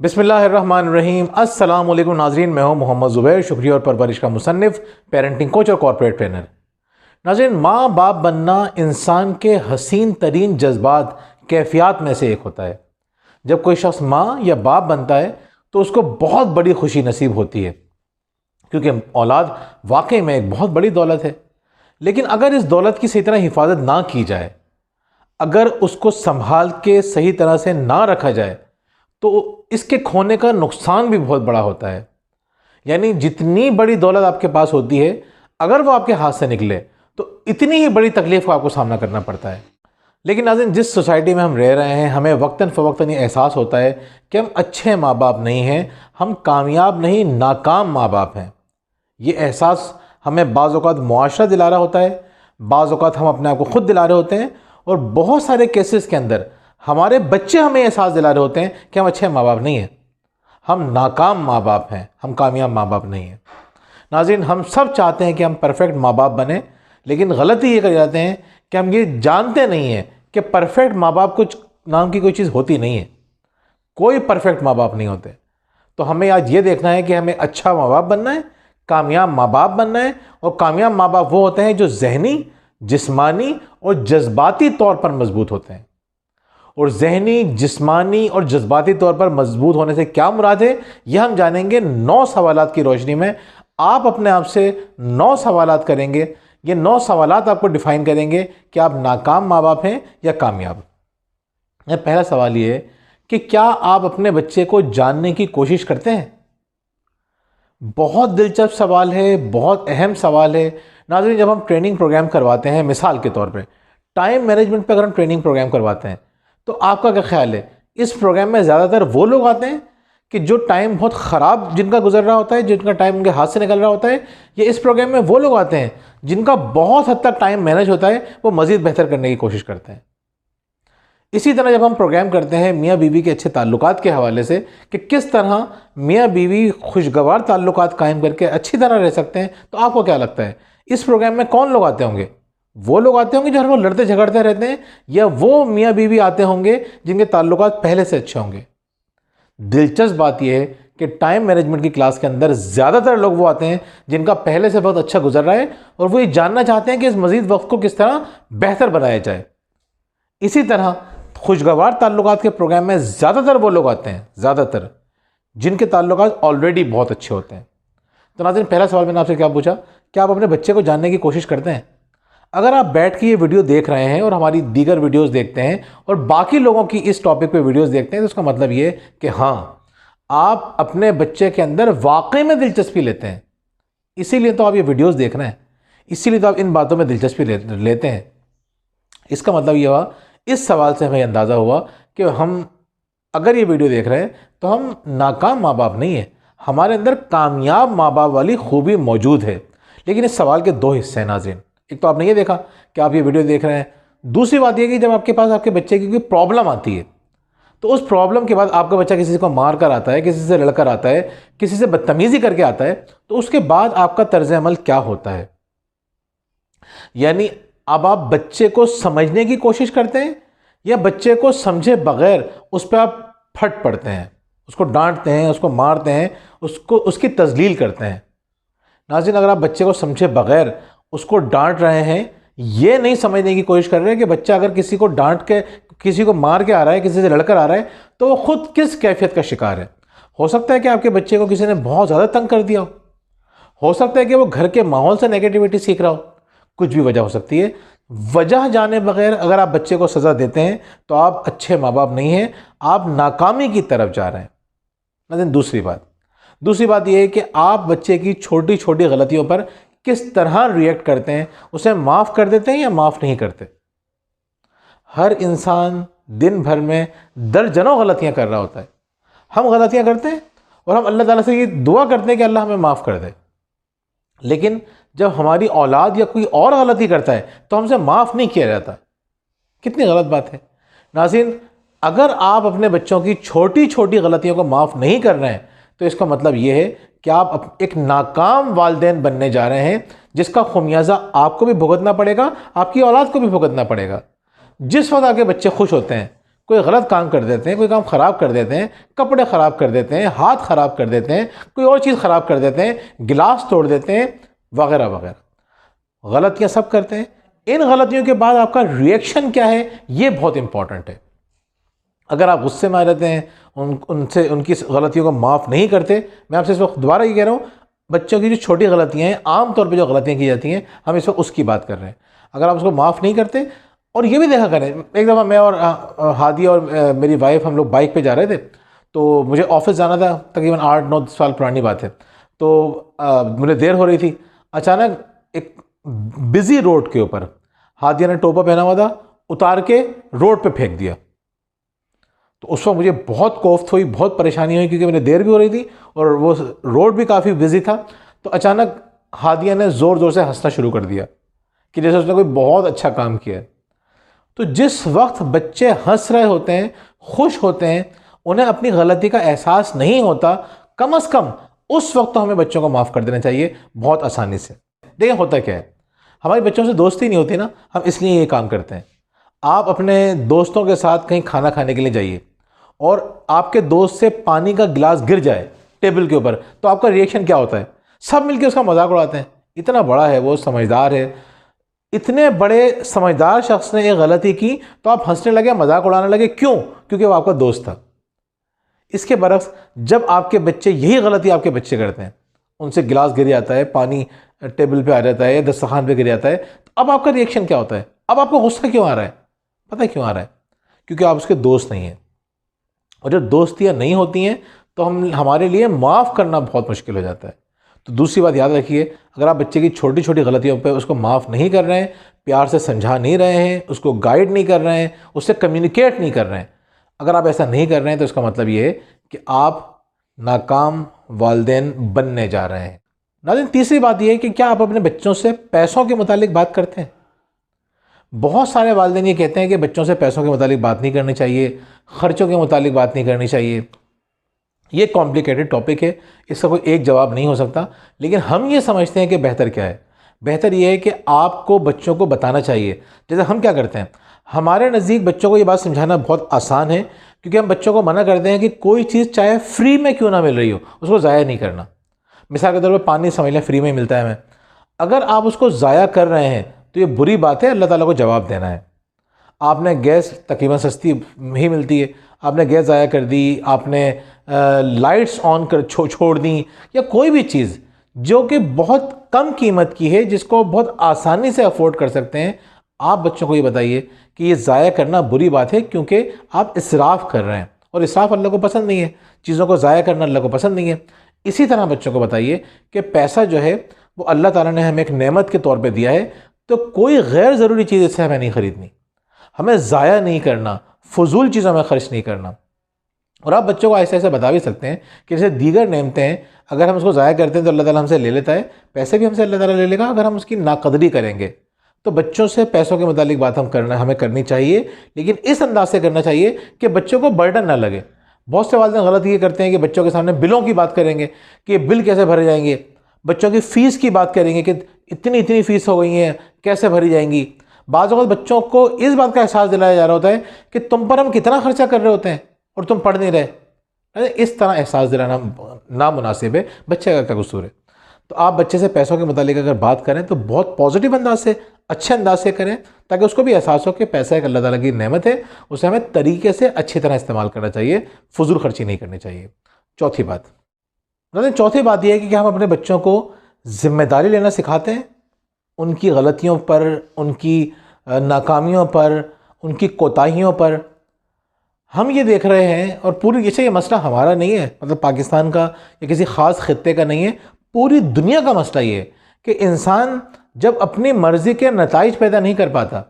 बिस्मिल्लाहिर्रहमानिर्रहीम। अस्सलाम वालेकुम नाज़रीन, मैं हूं मोहम्मद ज़ुबैर, शुक्रिया और परवरिश का मुसन्निफ़, पेरेंटिंग कोच और कॉर्पोरेट ट्रेनर। नाज़रीन, माँ बाप बनना इंसान के हसीन तरीन जज्बात कैफियत में से एक होता है। जब कोई शख्स माँ या बाप बनता है तो उसको बहुत बड़ी खुशी नसीब होती है, क्योंकि औलाद वाकई में एक बहुत बड़ी दौलत है। लेकिन अगर इस दौलत की सही तरह हिफाजत ना की जाए, अगर उसको संभाल के सही तरह से ना रखा जाए, तो इसके खोने का नुकसान भी बहुत बड़ा होता है। यानी जितनी बड़ी दौलत आपके पास होती है, अगर वो आपके हाथ से निकले तो इतनी ही बड़ी तकलीफ का आपको सामना करना पड़ता है। लेकिन नाज़रीन, जिस सोसाइटी में हम रह रहे हैं, हमें वक्तन फ़वक्तन ये एहसास होता है कि हम अच्छे माँ बाप नहीं हैं, हम कामयाब नहीं नाकाम माँ बाप हैं। ये एहसास हमें बाज़ औक़ात मुआशरा दिला रहा होता है, बाज़ औक़ात हम अपने आप को ख़ुद दिला रहे होते हैं, और बहुत सारे केसेस के अंदर हमारे बच्चे हमें एहसास दिला रहे होते हैं कि हम अच्छे माँ बाप नहीं हैं, हम नाकाम माँ बाप हैं, हम कामयाब माँ बाप नहीं हैं। नाज़रीन, हम सब चाहते हैं कि हम परफेक्ट माँ बाप बने, लेकिन गलती ये कर जाते हैं कि हम ये जानते नहीं हैं कि परफेक्ट माँ बाप कुछ नाम की कोई चीज़ होती नहीं है। कोई परफेक्ट माँ बाप नहीं होते। तो हमें आज ये देखना है कि हमें अच्छा माँ बाप बनना है, कामयाब माँ बाप बनना है। और कामयाब माँ बाप वो होते हैं जो ज़हनी, जिस्मानी और जज्बाती तौर पर मजबूत होते हैं। और ज़हनी, जिस्मानी और जज्बाती तौर पर मजबूत होने से क्या मुराद है, यह हम जानेंगे 9 सवालात की रोशनी में। आप अपने आप से 9 सवालात करेंगे, ये 9 सवालात आपको डिफ़ाइन करेंगे कि आप नाकाम माँ बाप हैं या कामयाब। पहला सवाल ये है कि क्या आप अपने बच्चे को जानने की कोशिश करते हैं? बहुत दिलचस्प सवाल है, बहुत अहम सवाल है। नाज़रीन, जब हम ट्रेनिंग प्रोग्राम करवाते हैं, मिसाल के तौर पे टाइम मैनेजमेंट पे अगर हम ट्रेनिंग प्रोग्राम करवाते हैं, तो आपका क्या ख्याल है, इस प्रोग्राम में ज़्यादातर वो लोग आते हैं कि जो टाइम बहुत ख़राब जिनका गुजर रहा होता है, जिनका टाइम उनके हाथ से निकल रहा होता है, या इस प्रोग्राम में वो लोग आते हैं जिनका बहुत हद तक टाइम मैनेज होता है, वो मज़ीद बेहतर करने की कोशिश करते हैं? इसी तरह जब हम प्रोग्राम करते हैं मियाँ बीवी के अच्छे ताल्लुकात के हवाले से कि किस तरह मियाँ बीवी खुशगवार ताल्लुकात कायम करके अच्छी तरह रह सकते हैं, तो आपको क्या लगता है इस प्रोग्राम में कौन लोग आते होंगे? वो लोग आते होंगे जो हर वक्त लड़ते झगड़ते रहते हैं, या वो मियाँ बीवी आते होंगे जिनके ताल्लुकात पहले से अच्छे होंगे? दिलचस्प बात यह है कि टाइम मैनेजमेंट की क्लास के अंदर ज़्यादातर लोग वो आते हैं जिनका पहले से वक्त अच्छा गुजर रहा है, और वो ये जानना चाहते हैं कि इस मज़ीद वक्त को किस तरह बेहतर बनाया जाए। इसी तरह खुशगवार ताल्लुकात के प्रोग्राम में ज़्यादातर वो लोग आते हैं, ज़्यादातर जिनके ताल्लुकात ऑलरेडी बहुत अच्छे होते हैं। तो नाज़रीन, पहला सवाल मैंने आपसे क्या पूछा, क्या आप अपने बच्चे को जानने की कोशिश करते हैं? अगर आप बैठ के ये वीडियो देख रहे हैं और हमारी दीगर वीडियोस देखते हैं और बाकी लोगों की इस टॉपिक पे वीडियोस देखते हैं, तो उसका मतलब ये कि हाँ, आप अपने बच्चे के अंदर वाकई में दिलचस्पी लेते हैं। इसीलिए तो आप ये वीडियोस देख रहे हैं, इसीलिए तो आप इन बातों में दिलचस्पी लेते हैं। इसका मतलब ये हुआ, इस सवाल से हमें अंदाज़ा हुआ कि हम अगर ये वीडियो देख रहे हैं तो हम नाकाम माँ बाप नहीं हैं, हमारे अंदर कामयाब माँ बाप वाली खूबी मौजूद है। लेकिन इस सवाल के 2 हिस्से हैं नाज़रीन। एक तो आपने ये देखा कि आप ये वीडियो देख रहे हैं, दूसरी बात यह कि जब आपके पास आपके बच्चे की कोई प्रॉब्लम आती है, तो उस प्रॉब्लम के बाद आपका बच्चा किसी को मार कर आता है, किसी से लड़कर आता है, किसी से बदतमीज़ी करके आता है, तो उसके बाद आपका तर्ज अमल क्या होता है? यानी अब आप बच्चे को समझने की कोशिश करते हैं, या बच्चे को समझे बगैर उस पर आप फट पड़ते हैं, उसको डांटते हैं, उसको मारते हैं, उसकी तजलील करते हैं? नाज़रीन, अगर आप बच्चे को समझे बगैर उसको डांट रहे हैं, ये नहीं समझने की कोशिश कर रहे हैं कि बच्चा अगर किसी को डांट के, किसी को मार के आ रहा है, किसी से लड़कर आ रहा है, तो वो खुद किस कैफियत का शिकार है। हो सकता है कि आपके बच्चे को किसी ने बहुत ज़्यादा तंग कर दिया हो सकता है कि वो घर के माहौल से नेगेटिविटी सीख रहा हो, कुछ भी वजह हो सकती है। वजह जाने बगैर अगर आप बच्चे को सज़ा देते हैं तो आप अच्छे माँ बाप नहीं हैं, आप नाकामी की तरफ जा रहे हैं। लेकिन दूसरी बात यह है कि आप बच्चे की छोटी छोटी गलतियों पर किस तरह रिएक्ट करते हैं, उसे माफ़ कर देते हैं या माफ़ नहीं करते? हर इंसान दिन भर में दर्जनों गलतियां कर रहा होता है। हम गलतियां करते हैं और हम अल्लाह ताला से ये दुआ करते हैं कि अल्लाह हमें माफ़ कर दे, लेकिन जब हमारी औलाद या कोई और गलती करता है तो हमसे माफ़ नहीं किया जाता। कितनी गलत बात है। नाज़रीन, अगर आप अपने बच्चों की छोटी छोटी गलतियों को माफ़ नहीं कर रहे हैं, तो इसका मतलब ये है कि आप एक नाकाम वालिदैन बनने जा रहे हैं, जिसका खुमियाजा आपको भी भुगतना पड़ेगा, आपकी औलाद को भी भुगतना पड़ेगा। जिस वक्त आपके बच्चे खुश होते हैं, कोई गलत काम कर देते हैं, कोई काम ख़राब कर देते हैं, कपड़े ख़राब कर देते हैं, हाथ ख़राब कर देते हैं, कोई और चीज़ ख़राब कर देते हैं, गिलास तोड़ देते हैं, वगैरह वगैरह गलतियाँ सब करते हैं। इन गलतियों के बाद आपका रिएक्शन क्या है, ये बहुत इंपॉर्टेंट है। अगर आप गुस्से में आ जाते हैं, उनसे उनकी गलतियों को माफ़ नहीं करते, मैं आपसे इस वक्त दोबारा ये कह रहा हूँ, बच्चों की जो छोटी गलतियाँ हैं, आम तौर पे जो गलतियाँ की जाती हैं, हम इस वक्त उसकी बात कर रहे हैं। अगर आप उसको माफ़ नहीं करते, और ये भी देखा करें, एक दफ़ा मैं और हादी और मेरी वाइफ हम लोग बाइक पे जा रहे थे, तो मुझे ऑफिस जाना था, तकरीबन 8-9 साल पुरानी बात है। तो मुझे देर हो रही थी। अचानक एक बिज़ी रोड के ऊपर हादिया ने टोपा पहना हुआ था, उतार के रोड पे फेंक दिया। तो उस वक्त मुझे बहुत कोफ्त हुई, बहुत परेशानी हुई, क्योंकि मुझे देर भी हो रही थी और वो रोड भी काफ़ी बिजी था। तो अचानक हादिया ने ज़ोर ज़ोर से हंसना शुरू कर दिया कि जैसे उसने कोई बहुत अच्छा काम किया है। तो जिस वक्त बच्चे हंस रहे होते हैं, खुश होते हैं, उन्हें अपनी गलती का एहसास नहीं होता, कम अज़ कम उस वक्त तो हमें बच्चों को माफ़ कर देना चाहिए बहुत आसानी से। देखिए होता क्या है, हमारे बच्चों से दोस्ती नहीं होती ना, हम इसलिए ये काम करते हैं। आप अपने दोस्तों के साथ कहीं खाना खाने के लिए जाइए और आपके दोस्त से पानी का गिलास गिर जाए टेबल के ऊपर, तो आपका रिएक्शन क्या होता है? सब मिलकर उसका मजाक उड़ाते हैं। इतना बड़ा है वो, समझदार है, इतने बड़े समझदार शख्स ने एक गलती की तो आप हंसने लगे, मजाक उड़ाने लगे। क्यों? क्योंकि वो आपका दोस्त था। इसके बरक्स जब आपके बच्चे यही गलती आपके बच्चे करते हैं, उनसे गिलास गिर जाता है, पानी टेबल पे आ जाता है या दस्तरखान पे गिर जाता है, तो अब आपका रिएक्शन क्या होता है? अब आपको गुस्सा क्यों आ रहा है? पता है क्यों आ रहा है? क्योंकि आप उसके दोस्त नहीं हैं। और जब दोस्तियाँ नहीं होती हैं तो हमारे लिए माफ़ करना बहुत मुश्किल हो जाता है। तो दूसरी बात याद रखिए, अगर आप बच्चे की छोटी छोटी गलतियों पे उसको माफ़ नहीं कर रहे हैं, प्यार से समझा नहीं रहे हैं, उसको गाइड नहीं कर रहे हैं, उससे कम्युनिकेट नहीं कर रहे हैं, अगर आप ऐसा नहीं कर रहे हैं तो इसका मतलब ये है कि आप नाकाम वालिदैन बनने जा रहे हैं। नाज़रीन, तीसरी बात यह है कि क्या आप अपने बच्चों से पैसों के मुतालिक बात करते हैं? बहुत सारे वालिदैन ये कहते हैं कि बच्चों से पैसों के मुतालिक बात नहीं करनी चाहिए, ख़र्चों के मुतालिक बात नहीं करनी चाहिए। ये कॉम्प्लिकेटेड टॉपिक है, इसका कोई एक जवाब नहीं हो सकता, लेकिन हम ये समझते हैं कि बेहतर क्या है। बेहतर ये है कि आपको बच्चों को बताना चाहिए। जैसे हम क्या करते हैं, हमारे नज़दीक बच्चों को ये बात समझाना बहुत आसान है, क्योंकि हम बच्चों को मना करते हैं कि कोई चीज़ चाहे फ्री में क्यों ना मिल रही हो, उसको ज़ाया नहीं करना। मिसाल के तौर पर पानी समझ लें, फ्री में मिलता है हमें, अगर आप उसको ज़ाया कर रहे हैं तो ये बुरी बात है, अल्लाह ताला को जवाब देना है। आपने गैस तकरीबन सस्ती ही मिलती है, आपने गैस ज़ाया कर दी, आपने लाइट्स ऑन कर छोड़ दी, या कोई भी चीज़ जो कि बहुत कम कीमत की है, जिसको बहुत आसानी से अफोर्ड कर सकते हैं, आप बच्चों को ये बताइए कि ये ज़ाया करना बुरी बात है, क्योंकि आप इसराफ़ कर रहे हैं, और इसराफ़ अल्लाह को पसंद नहीं है। चीज़ों को ज़ाया करना अल्लाह को पसंद नहीं है। इसी तरह बच्चों को बताइए कि पैसा जो है वो अल्लाह ताला ने हमें एक नेमत के तौर पे दिया है, तो कोई गैर ज़रूरी चीज़ इससे हमें नहीं ख़रीदनी, हमें ज़ाया नहीं करना, फजूल चीज़ों में ख़र्च नहीं करना। और आप बच्चों को ऐसे ऐसे बता भी सकते हैं कि जैसे दीगर नेमतें हैं, अगर हम उसको ज़ाया करते हैं तो अल्लाह ताला हमसे ले लेता है, पैसे भी हमसे अल्लाह ताला ले लेगा। अगर हम उसकी नाकदरी करेंगे तो बच्चों से पैसों के मुतालिक बात हमें करनी चाहिए, लेकिन इस अंदाज से करना चाहिए कि बच्चों को बर्डन ना लगे। बहुत से वालिदैन गलत ये करते हैं कि बच्चों के सामने बिलों की बात करेंगे कि बिल कैसे भरे जाएंगे, बच्चों की फ़ीस की बात करेंगे कि इतनी इतनी फ़ीस हो गई है, कैसे भरी जाएंगी। बाज़ वक़्त बच्चों को इस बात का एहसास दिलाया जा रहा होता है कि तुम पर हम कितना खर्चा कर रहे होते हैं और तुम पढ़ नहीं रहे। इस तरह एहसास दिलाना नामुनासिब है, बच्चे का क्या कसूर है। तो आप बच्चे से पैसों के मुतालिक अगर बात करें तो बहुत पॉजिटिव अंदाज से, अच्छे अंदाज से करें, ताकि उसको भी एहसास हो कि पैसा एक अल्लाह ताला की नेमत है, उसे हमें तरीके से अच्छी तरह इस्तेमाल करना चाहिए, फजूल खर्ची नहीं करनी चाहिए। चौथी बात यह है कि हम अपने बच्चों को ज़िम्मेदारी लेना सिखाते हैं, उनकी गलतियों पर, उनकी नाकामियों पर, उनकी कोताहियों पर। हम ये देख रहे हैं, और पूरी ये मसला हमारा नहीं है, मतलब पाकिस्तान का या किसी ख़ास खित्ते का नहीं है, पूरी दुनिया का मसला ये है कि इंसान जब अपनी मर्ज़ी के नताइज पैदा नहीं कर पाता,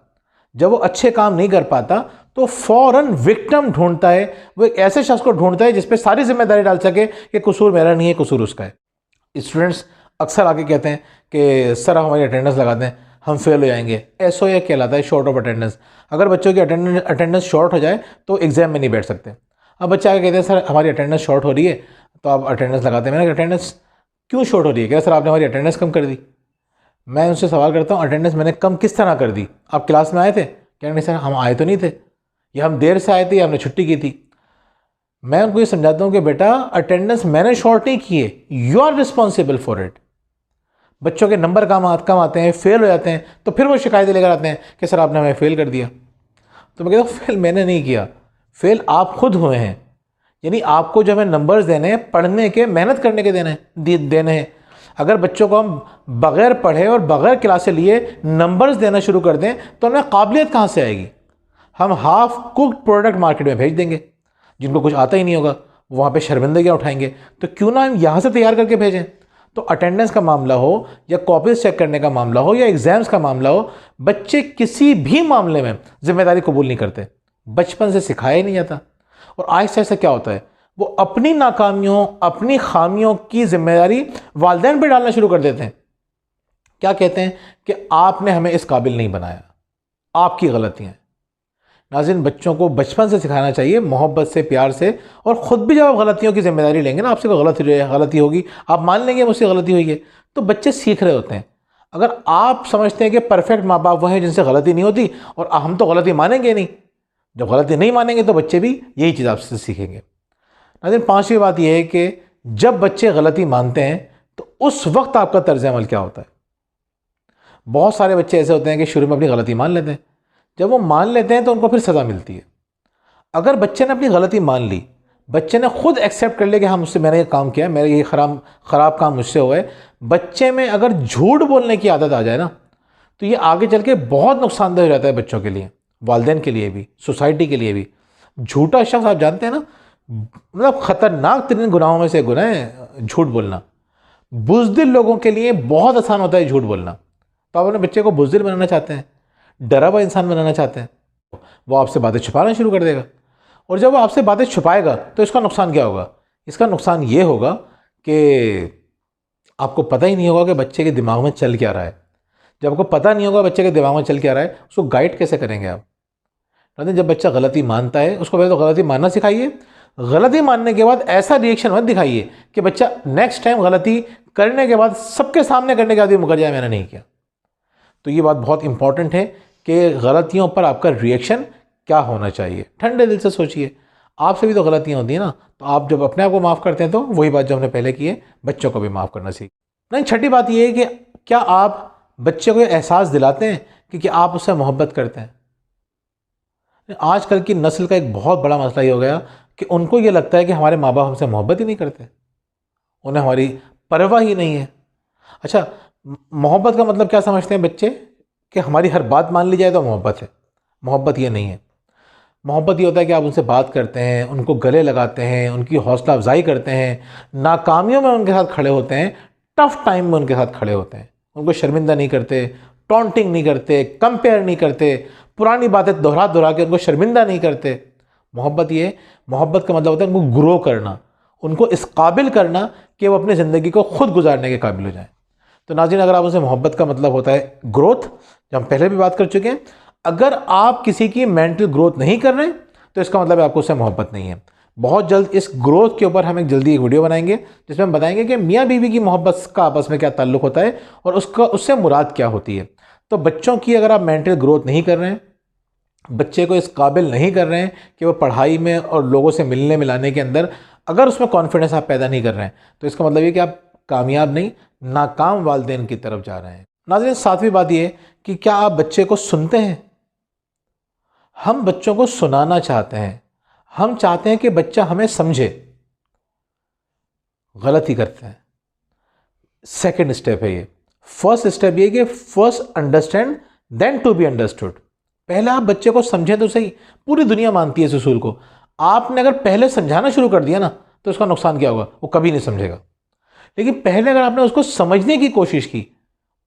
जब वो अच्छे काम नहीं कर पाता, तो फ़ौरन विक्टिम ढूंढता है। वो एक ऐसे शख्स को ढूंढता है जिस पे सारी जिम्मेदारी डाल सके कि कसूर मेरा नहीं है, कसूर उसका है। स्टूडेंट्स अक्सर आके कहते हैं कि सर हमारी अटेंडेंस लगा दें, हम फेल हो जाएंगे। SOA कहलाता है, शॉर्ट ऑफ अटेंडेंस। अगर बच्चों की अटेंडेंस शॉर्ट हो जाए तो एग्ज़ाम में नहीं बैठ सकते। अब बच्चे आके कहते हैं सर हमारी अटेंडेंस शॉर्ट हो रही है, तो आप अटेंडेंस लगाते हैं। मैंने अटेंडेंस क्यों शॉर्ट हो रही है? क्या सर आपने हमारी अटेंडेंस कम कर दी। मैं उनसे सवाल करता हूँ, अटेंडेंस मैंने कम किस तरह कर दी? आप क्लास में आए थे? क्या नहीं सर हम आए तो नहीं थे। या हम देर से आए थे या हमने छुट्टी की थी। मैं उनको ये समझाता हूँ कि बेटा अटेंडेंस मैंने शॉर्ट नहीं की है, you are responsible for it. बच्चों के नंबर कम आते हैं, फेल हो जाते हैं, तो फिर वो शिकायतें लेकर आते हैं कि सर आपने हमें फेल कर दिया। तो मैं कहता हूँ फेल मैंने नहीं किया, फेल आप खुद हुए हैं। यानी आपको जो हमें नंबर्स देने हैं, पढ़ने के, मेहनत करने के देने हैं। अगर बच्चों को हम बग़ैर पढ़े और बग़ैर क्लासे लिए नंबर्स देना शुरू कर दें तो उनमें काबिलियत कहाँ से आएगी। हम हाफ कुक्ड प्रोडक्ट मार्केट में भेज देंगे, जिनको कुछ आता ही नहीं होगा वहाँ पे शर्मिंदगियाँ उठाएंगे। तो क्यों ना हम यहाँ से तैयार करके भेजें। तो अटेंडेंस का मामला हो या कॉपीज चेक करने का मामला हो या एग्जाम्स का मामला हो, बच्चे किसी भी मामले में जिम्मेदारी कबूल नहीं करते, बचपन से सिखाया ही नहीं जाता। और आहिस्ता आहिस्ता क्या होता है, वो अपनी नाकामियों, अपनी खामियों की जिम्मेदारी वालिदैन पे डालना शुरू कर देते हैं। क्या कहते हैं कि आपने हमें इस काबिल नहीं बनाया, आपकी गलतियां। नाज़रीन, बच्चों को बचपन से सिखाना चाहिए, मोहब्बत से, प्यार से। और ख़ुद भी जब आप गलतियों की जिम्मेदारी लेंगे ना, आपसे कोई गलती होगी, आप मान लेंगे मुझसे गलती हुई है, तो बच्चे सीख रहे होते हैं। अगर आप समझते हैं कि परफेक्ट माँ बाप वो हैं जिनसे गलती नहीं होती, और हम तो गलती मानेंगे नहीं, जब गलती नहीं मानेंगे तो बच्चे भी यही चीज़ आपसे सीखेंगे। नाज़रीन, पांचवी बात यह है कि जब बच्चे गलती मानते हैं तो उस वक्त आपका तर्ज अमल क्या होता है। बहुत सारे बच्चे ऐसे होते हैं कि शुरू में अपनी गलती मान लेते हैं, जब वो मान लेते हैं तो उनको फिर सज़ा मिलती है। अगर बच्चे ने अपनी गलती मान ली, बच्चे ने खुद एक्सेप्ट कर लिया कि हाँ मुझसे मैंने ये काम किया, मेरा ये ख़राब काम मुझसे हुआ है, बच्चे में अगर झूठ बोलने की आदत आ जाए ना, तो ये आगे चल के बहुत नुकसानदेह हो जाता है बच्चों के लिए, वालिदैन के लिए भी, सोसाइटी के लिए भी। झूठा शख्स, आप जानते हैं ना, मतलब ख़तरनाक तरीन गुनाहों में से गुनाह है झूठ बोलना। बुज़दिल लोगों के लिए बहुत आसान होता है झूठ बोलना। तो आप अपने बच्चे को बुज़दिल बनाना चाहते हैं, डरा हुआ इंसान बनाना चाहते हैं, वो आपसे बातें छुपाना शुरू कर देगा। और जब वो आपसे बातें छुपाएगा तो इसका नुकसान क्या होगा? इसका नुकसान ये होगा कि आपको पता ही नहीं होगा कि बच्चे के दिमाग में चल क्या रहा है। जब आपको पता नहीं होगा बच्चे के दिमाग में चल क्या रहा है, उसको गाइड कैसे करेंगे आप? जब बच्चा गलती मानता है, उसको पहले तो गलती मानना सिखाइए। गलती मानने के बाद ऐसा रिएक्शन मत दिखाइए कि बच्चा नेक्स्ट टाइम गलती करने के बाद सबके सामने करने के बाद भी मुकर जाए मैंने नहीं किया। तो ये बात बहुत इंपॉर्टेंट है कि गलतियों पर आपका रिएक्शन क्या होना चाहिए। ठंडे दिल से सोचिए, आपसे भी तो गलतियाँ होती हैं ना, तो आप जब अपने आप को माफ़ करते हैं तो वही बात जो हमने पहले की है, बच्चों को भी माफ़ करना चाहिए। नहीं, छठी बात ये है कि क्या आप बच्चे को एहसास दिलाते हैं कि आप उससे मोहब्बत करते हैं। आजकल की नस्ल का एक बहुत बड़ा मसला ये हो गया कि उनको ये लगता है कि हमारे माँ बाप हमसे मोहब्बत ही नहीं करते, उन्हें हमारी परवाह ही नहीं है। अच्छा, मोहब्बत का मतलब क्या समझते हैं बच्चे कि हमारी हर बात मान ली जाए तो मोहब्बत है। मोहब्बत ये नहीं है। मोहब्बत ये होता है कि आप उनसे बात करते हैं, उनको गले लगाते हैं, उनकी हौसला अफजाई करते हैं, नाकामियों में उनके साथ खड़े होते हैं, टफ़ टाइम में उनके साथ खड़े होते हैं, उनको शर्मिंदा नहीं करते, टॉन्टिंग नहीं करते, कंपेयर नहीं करते, पुरानी बातें दोहरा के उनको शर्मिंदा नहीं करते। मोहब्बत का मतलब होता है उनको ग्रो करना, उनको इस काबिल करना कि वो अपनी ज़िंदगी को खुद गुजारने के काबिल हो जाए। तो नाज़रीन, अगर आप उनसे मोहब्बत का मतलब होता है ग्रोथ, जो हम पहले भी बात कर चुके हैं। अगर आप किसी की मेंटल ग्रोथ नहीं कर रहे तो इसका मतलब आपको उससे मोहब्बत नहीं है। बहुत जल्द इस ग्रोथ के ऊपर हम एक वीडियो बनाएंगे जिसमें हम बताएंगे कि मियाँ बीवी की मोहब्बत का आपस में क्या ताल्लुक़ होता है और उससे मुराद क्या होती है। तो बच्चों की अगर आप मेंटल ग्रोथ नहीं कर रहे हैं, बच्चे को इस काबिल नहीं कर रहे हैं कि वो पढ़ाई में और लोगों से मिलने मिलाने के अंदर अगर उसमें कॉन्फिडेंस आप पैदा नहीं कर रहे हैं, तो इसका मतलब ये कि आप कामयाब नहीं, नाकाम वालिदैन की तरफ जा रहे हैं। नाज़रीन, सातवीं बात ये कि क्या आप बच्चे को सुनते हैं? हम बच्चों को सुनाना चाहते हैं, हम चाहते हैं कि बच्चा हमें समझे, गलती करते हैं। सेकंड स्टेप है ये। फर्स्ट स्टेप ये कि first understand then to be understood. पहले आप बच्चे को समझें तो सही। पूरी दुनिया मानती है इस उसूल को। आपने अगर पहले समझाना शुरू कर दिया ना, तो इसका नुकसान क्या होगा? वो कभी नहीं समझेगा। लेकिन पहले अगर आपने उसको समझने की कोशिश की,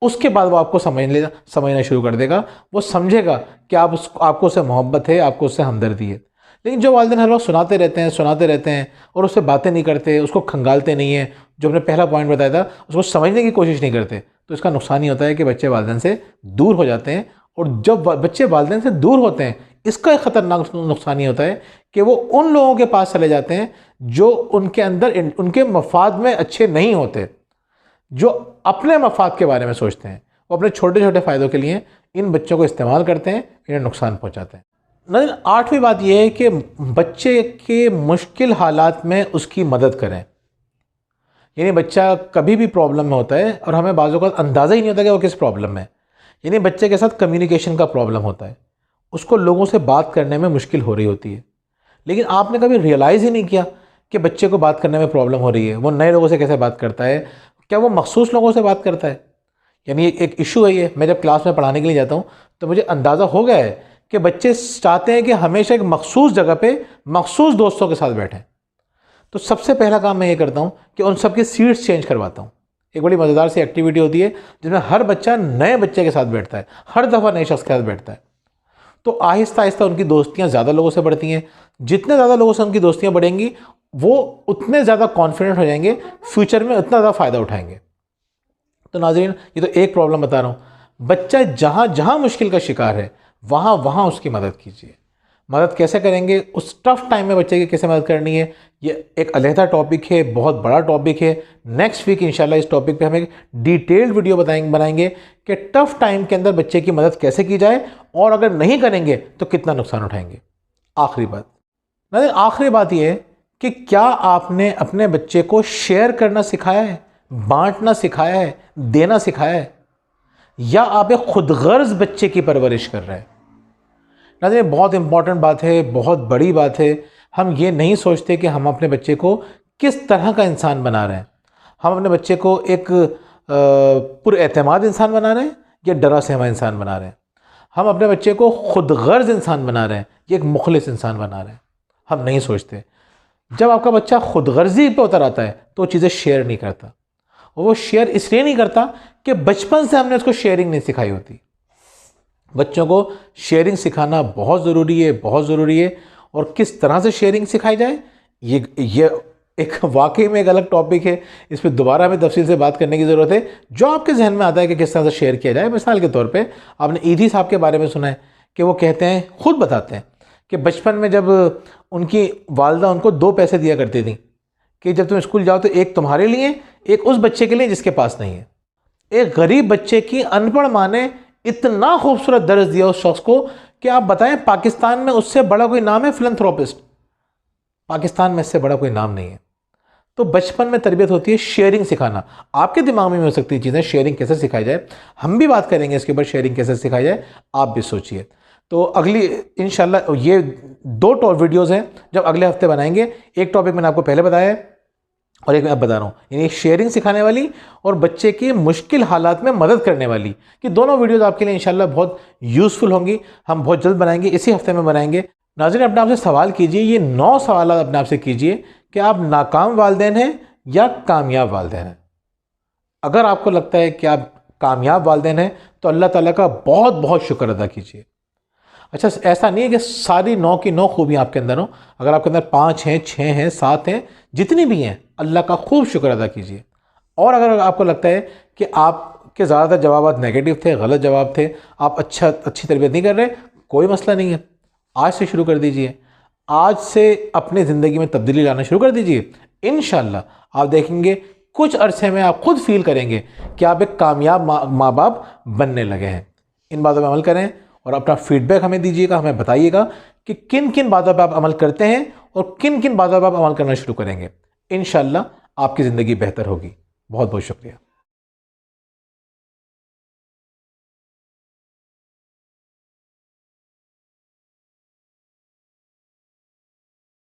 उसके बाद वो आपको समझना शुरू कर देगा। वो समझेगा कि आपको उससे मोहब्बत है, आपको उससे हमदर्दी है। लेकिन जो वालिदैन हर वक्त सुनाते रहते हैं और उससे बातें नहीं करते, उसको खंगालते नहीं है, जो हमने पहला पॉइंट बताया था, उसको समझने की कोशिश नहीं करते, तो इसका नुकसान ही होता है कि बच्चे वालिदैन से दूर हो जाते हैं। और जब बच्चे वालिदैन से दूर होते हैं, इसका एक ख़तरनाक नुकसान ये होता है कि वो उन लोगों के पास चले जाते हैं जो उनके अंदर उनके मफाद में अच्छे नहीं होते, जो अपने मफाद के बारे में सोचते हैं। वो अपने छोटे छोटे फ़ायदों के लिए इन बच्चों को इस्तेमाल करते हैं, इन्हें नुकसान पहुंचाते हैं। नाज़रीन, 8वीं बात यह है कि बच्चे के मुश्किल हालात में उसकी मदद करें। यानी बच्चा कभी भी प्रॉब्लम में होता है और हमें बाज़ों का अंदाज़ा ही नहीं होता कि वो किस प्रॉब्लम में है। यानी बच्चे के साथ कम्युनिकेशन का प्रॉब्लम होता है, उसको लोगों से बात करने में मुश्किल हो रही होती है, लेकिन आपने कभी रियलाइज़ ही नहीं किया कि बच्चे को बात करने में प्रॉब्लम हो रही है। वो नए लोगों से कैसे बात करता है, क्या वो मखसूस लोगों से बात करता है। यानी एक इशू है ये। मैं जब क्लास में पढ़ाने के लिए जाता हूँ तो मुझे अंदाज़ा हो गया है कि बच्चे चाहते हैं कि हमेशा एक मखसूस जगह पे मखसूस दोस्तों के साथ बैठें। तो सबसे पहला काम मैं ये करता हूँ कि उन सबकी सीट्स चेंज करवाता हूँ। एक बड़ी मज़ेदार सी एक्टिविटी होती है जिसमें हर बच्चा नए बच्चे के साथ बैठता है, हर दफ़ा नए शख्स के साथ बैठता है। तो आहिस्ता आहिस्ता उनकी दोस्तियाँ ज़्यादा लोगों से बढ़ती हैं। जितने ज़्यादा लोगों से उनकी दोस्तियाँ बढ़ेंगी वो उतने ज़्यादा कॉन्फिडेंट हो जाएंगे, फ्यूचर में उतना ज़्यादा फ़ायदा उठाएंगे। तो नाज़रीन, ये तो एक प्रॉब्लम बता रहा हूँ। बच्चा जहाँ जहाँ मुश्किल का शिकार है वहाँ वहाँ उसकी मदद कीजिए। मदद कैसे करेंगे, उस टफ़ टाइम में बच्चे की कैसे मदद करनी है, ये एक अलहदा टॉपिक है, बहुत बड़ा टॉपिक है। नेक्स्ट वीक इंशाल्लाह इस टॉपिक पे हम एक डिटेल्ड वीडियो बनाएंगे कि टफ़ टाइम के अंदर बच्चे की मदद कैसे की जाए और अगर नहीं करेंगे तो कितना नुकसान उठाएंगे। आखिरी बात नाज़रीन, आखिरी बात ये है कि क्या आपने अपने बच्चे को शेयर करना सिखाया है, बांटना सिखाया है, देना सिखाया है, या आप एक खुदगर्ज बच्चे की परवरिश कर रहे हैं। नाज़रीन, बहुत इंपॉर्टेंट बात है, बहुत बड़ी बात है। हम ये नहीं सोचते कि हम अपने बच्चे को किस तरह का इंसान बना रहे हैं। हम अपने बच्चे को एक पुरएतमाद इंसान बना रहे हैं या डरा सहमा इंसान बना रहे हैं। हम अपने बच्चे को खुदगर्ज इंसान बना रहे हैं या एक मुखलिस इंसान बना रहे हैं। हम नहीं सोचते। जब आपका बच्चा खुदगर्जी पे उतर आता है तो चीज़ें शेयर नहीं करता, और वो शेयर इसलिए नहीं करता कि बचपन से हमने उसको शेयरिंग नहीं सिखाई होती। बच्चों को शेयरिंग सिखाना बहुत ज़रूरी है, बहुत ज़रूरी है। और किस तरह से शेयरिंग सिखाई जाए, ये एक वाकई में एक अलग टॉपिक है। इस पर दोबारा हमें तफसील से बात करने की ज़रूरत है। जो आपके जहन में आता है कि किस तरह से शेयर किया जाए, मिसाल के तौर पे आपने ईदी साहब के बारे में सुना है कि वो कहते हैं, खुद बताते हैं कि बचपन में जब उनकी वालदा उनको 2 पैसे दिया करती थी कि जब तुम स्कूल जाओ तो एक तुम्हारे लिए, एक उस बच्चे के लिए जिसके पास नहीं है। एक गरीब बच्चे की अनपढ़ माँ ने इतना खूबसूरत दर्ज दिया उस शख्स को कि आप बताएं, पाकिस्तान में उससे बड़ा कोई नाम है फिलैंथ्रोपिस्ट? पाकिस्तान में इससे बड़ा कोई नाम नहीं है। तो बचपन में तरबियत होती है शेयरिंग सिखाना। आपके दिमाग में हो सकती है चीज़ें, शेयरिंग कैसे सिखाई जाए। हम भी बात करेंगे इसके ऊपर, शेयरिंग कैसे सिखाई जाए, आप भी सोचिए। तो अगली इंशाल्लाह ये 2 वीडियोज़ हैं जब अगले हफ्ते बनाएंगे। एक टॉपिक मैंने आपको पहले बताया है और एक मैं अब बता रहा हूँ, यानी शेयरिंग सिखाने वाली और बच्चे की मुश्किल हालात में मदद करने वाली, कि दोनों वीडियोज़ आपके लिए इंशाल्लाह बहुत यूज़फुल होंगी। हम बहुत जल्द बनाएंगे, इसी हफ्ते में बनाएंगे। नाज़रीन, अपने आपसे सवाल कीजिए, ये 9 सवाल अपने आपसे कीजिए कि आप नाकाम वालिदैन हैं या कामयाब वालिदैन हैं। अगर आपको लगता है कि आप कामयाब वालिदैन हैं तो अल्लाह ताला का बहुत बहुत शुक्र अदा कीजिए। अच्छा, ऐसा नहीं है कि सारी 9 की 9 खूबियाँ आपके अंदर हों। अगर आपके अंदर 5 हैं, 6 हैं, 7 हैं, जितनी भी हैं, अल्लाह का खूब शुक्र अदा कीजिए। और अगर आपको लगता है कि आपके ज़्यादातर जवाब नेगेटिव थे, गलत जवाब थे, आप अच्छी तरबियत नहीं कर रहे, कोई मसला नहीं है। आज से शुरू कर दीजिए। आज से अपनी ज़िंदगी में तब्दीली लाना शुरू कर दीजिए। इंशाल्लाह आप देखेंगे कुछ अरसे में आप खुद फील करेंगे कि आप एक कामयाब माँ बाप बनने लगे हैं। इन बातों पर अमल करें और अपना फीडबैक हमें दीजिएगा, हमें बताइएगा कि किन किन बातों पर आप अमल करते हैं और किन किन बातों पर आप अमल करना शुरू करेंगे। इंशाल्लाह आपकी ज़िंदगी बेहतर होगी। बहुत बहुत शुक्रिया।